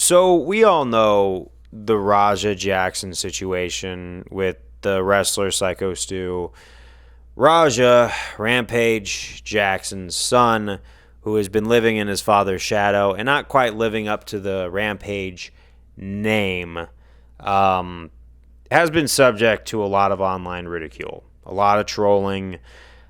So we all know the Raja Jackson situation with the wrestler Psycho Stu. Raja, Rampage Jackson's son, who has been living in his father's shadow and not quite living up to the Rampage name, has been subject to a lot of online ridicule, a lot of trolling.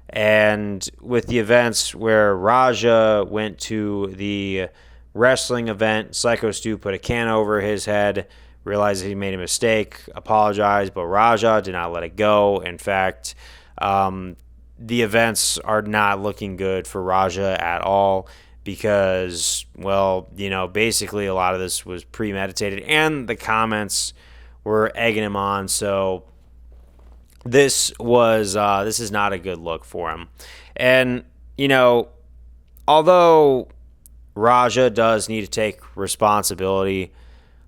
And with the events where Raja went to the wrestling event, Psycho Stu put a can over his head, realized he made a mistake, apologized, but Raja did not let it go. In fact, the events are not looking good for Raja at all because, well, basically a lot of this was premeditated and the comments were egging him on. So this is not a good look for him. And, although Raja does need to take responsibility,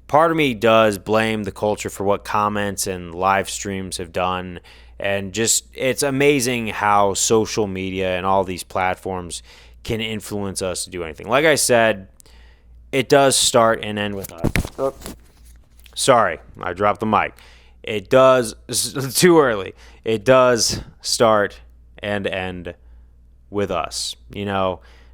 part of me does blame the culture for what comments and live streams have done. And just, it's amazing how social media and all these platforms can influence us to do anything. Like I said, it does start and end with us. Oh, sorry, I dropped the mic. It does, too early. It does start and end with us.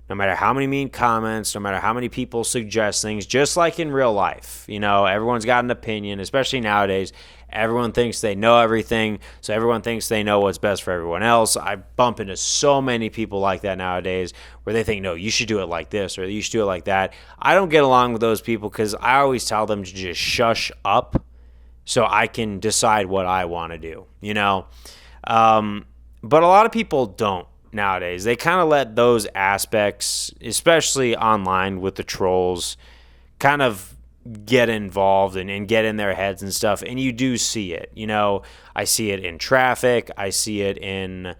No matter how many mean comments, no matter how many people suggest things, just like in real life, everyone's got an opinion, especially nowadays. Everyone thinks they know everything, so everyone thinks they know what's best for everyone else. I bump into so many people like that nowadays where they think, no, you should do it like this or you should do it like that. I don't get along with those people because I always tell them to just shush up so I can decide what I want to do, But a lot of people don't nowadays. They kind of let those aspects, especially online with the trolls, kind of get involved and get in their heads and stuff. And you do see it. I see it in traffic. I see it in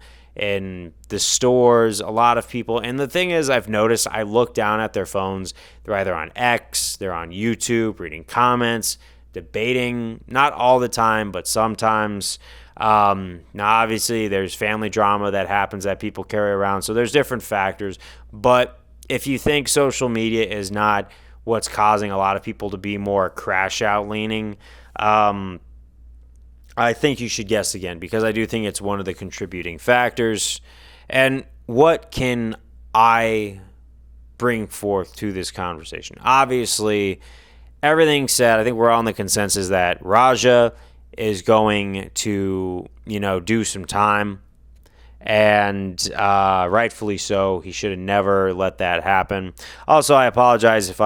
the stores. A lot of people. And the thing is, I've noticed, I look down at their phones. They're either on X, they're on YouTube, reading comments, debating, not all the time, but sometimes. Now, obviously, there's family drama that happens that people carry around, so there's different factors. But if you think social media is not what's causing a lot of people to be more crash out leaning, I think you should guess again, because I do think it's one of the contributing factors. And what can I bring forth to this conversation? Obviously, everything said, I think we're all on the consensus that Raja is going to, do some time, and rightfully so. He should have never let that happen. Also, I apologize if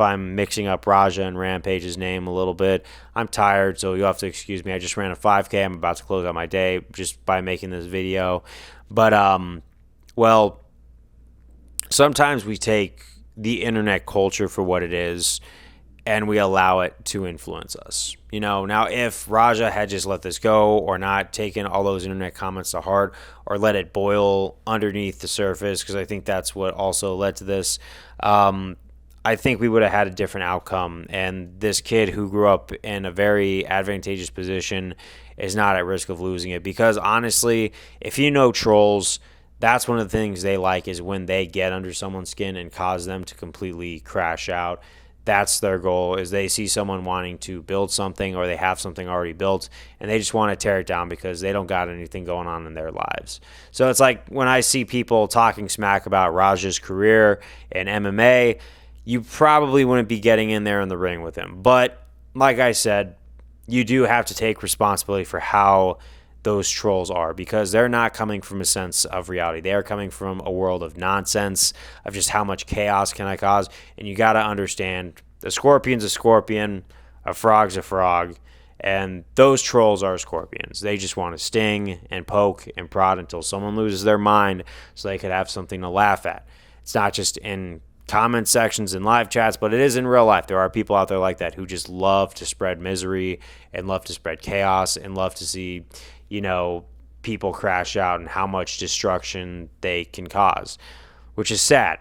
I'm mixing up Raja and Rampage's name a little bit. I'm tired, so you'll have to excuse me. I just ran a 5K. I'm about to close out my day just by making this video. But, well, sometimes we take the internet culture for what it is, and we allow it to influence us. Now if Raja had just let this go or not taken all those internet comments to heart or let it boil underneath the surface, because I think that's what also led to this, I think we would have had a different outcome. And this kid who grew up in a very advantageous position is not at risk of losing it. Because honestly, if trolls, that's one of the things they like, is when they get under someone's skin and cause them to completely crash out. That's their goal, is they see someone wanting to build something or they have something already built and they just want to tear it down because they don't got anything going on in their lives. So it's like when I see people talking smack about Raja's career in MMA, you probably wouldn't be getting in there in the ring with him. But like I said, you do have to take responsibility for how those trolls are, because they're not coming from a sense of reality. They are coming from a world of nonsense, of just how much chaos can I cause. And you got to understand, the scorpion's a scorpion, a frog's a frog, and those trolls are scorpions. They just want to sting and poke and prod until someone loses their mind so they could have something to laugh at. It's not just in comment sections and live chats, but it is in real life. There are people out there like that who just love to spread misery and love to spread chaos and love to see people crash out and how much destruction they can cause, which is sad.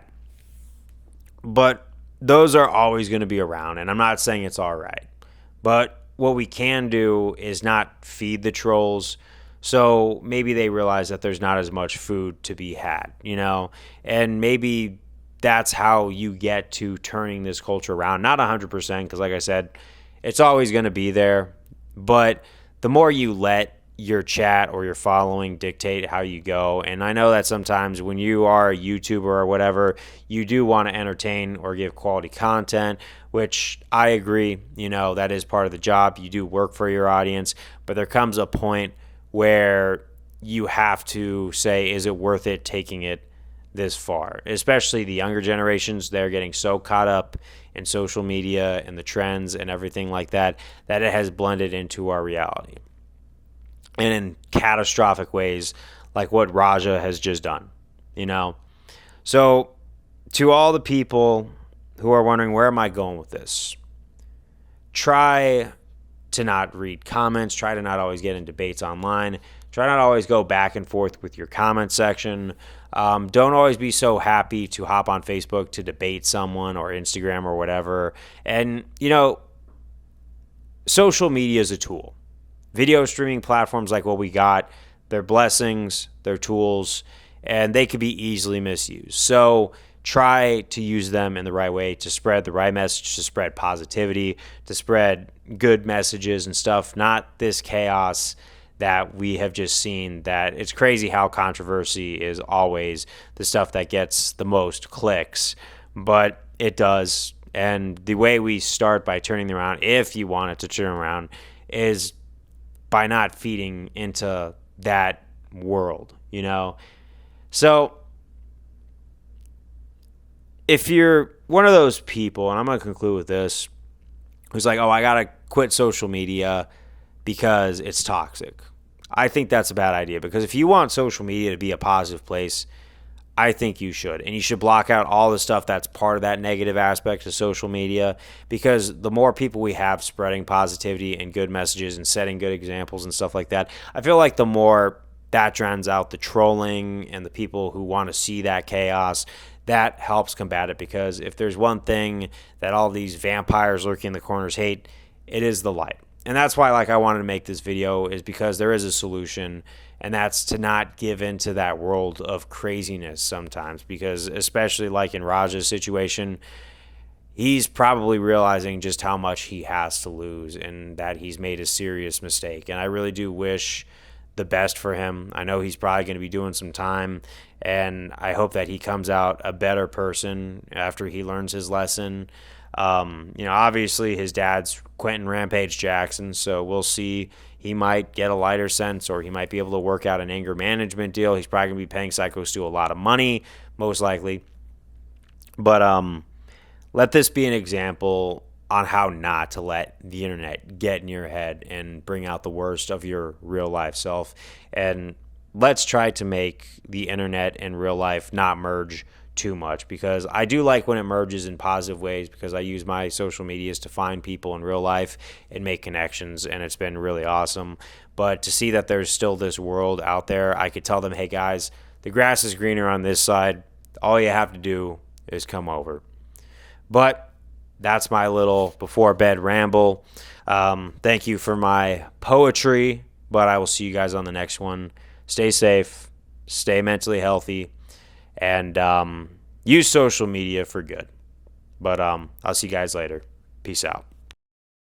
But those are always going to be around, and I'm not saying it's all right. But what we can do is not feed the trolls, so maybe they realize that there's not as much food to be had, and maybe that's how you get to turning this culture around. Not 100%, because like I said, it's always going to be there. But the more you let your chat or your following dictate how you go, and I know that sometimes when you are a YouTuber or whatever, you do want to entertain or give quality content, which I agree, that is part of the job. You do work for your audience, but there comes a point where you have to say, is it worth it taking it this far? Especially the younger generations, they're getting so caught up in social media and the trends and everything like that, that it has blended into our reality. And in catastrophic ways, like what Raja has just done, So to all the people who are wondering, where am I going with this? Try to not read comments. Try to not always get in debates online. Try not always go back and forth with your comment section. Don't always be so happy to hop on Facebook to debate someone or Instagram or whatever. And, social media is a tool. Video streaming platforms like what we got, they're blessings, they're tools, and they could be easily misused. So try to use them in the right way to spread the right message, to spread positivity, to spread good messages and stuff, not this chaos that we have just seen. That it's crazy how controversy is always the stuff that gets the most clicks, but it does. And the way we start by turning them around, if you want it to turn around, is by not feeding into that world, So if you're one of those people, and I'm going to conclude with this, who's like, oh, I got to quit social media because it's toxic. I think that's a bad idea, because if you want social media to be a positive place, I think you should. And you should block out all the stuff that's part of that negative aspect of social media, because the more people we have spreading positivity and good messages and setting good examples and stuff like that, I feel like the more that drowns out the trolling and the people who want to see that chaos, that helps combat it. Because if there's one thing that all these vampires lurking in the corners hate, it is the light. And that's why I wanted to make this video, is because there is a solution, and that's to not give into that world of craziness sometimes. Because especially like in Raja's situation, he's probably realizing just how much he has to lose and that he's made a serious mistake. And I really do wish the best for him. I know he's probably going to be doing some time, and I hope that he comes out a better person after he learns his lesson. Obviously his dad's Quentin Rampage Jackson, so we'll see. He might get a lighter sense, or he might be able to work out an anger management deal. He's probably going to be paying Psycho Stu a lot of money, most likely. But let this be an example on how not to let the internet get in your head and bring out the worst of your real life self. And let's try to make the internet and real life not merge too much, because I do like when it merges in positive ways, because I use my social medias to find people in real life and make connections, and it's been really awesome. But to see that there's still this world out there, I could tell them, hey guys, the grass is greener on this side. All you have to do is come over. But that's my little before bed ramble. Thank you for my poetry, but I will see you guys on the next one. Stay safe, stay mentally healthy, and use social media for good. But I'll see you guys later. Peace out.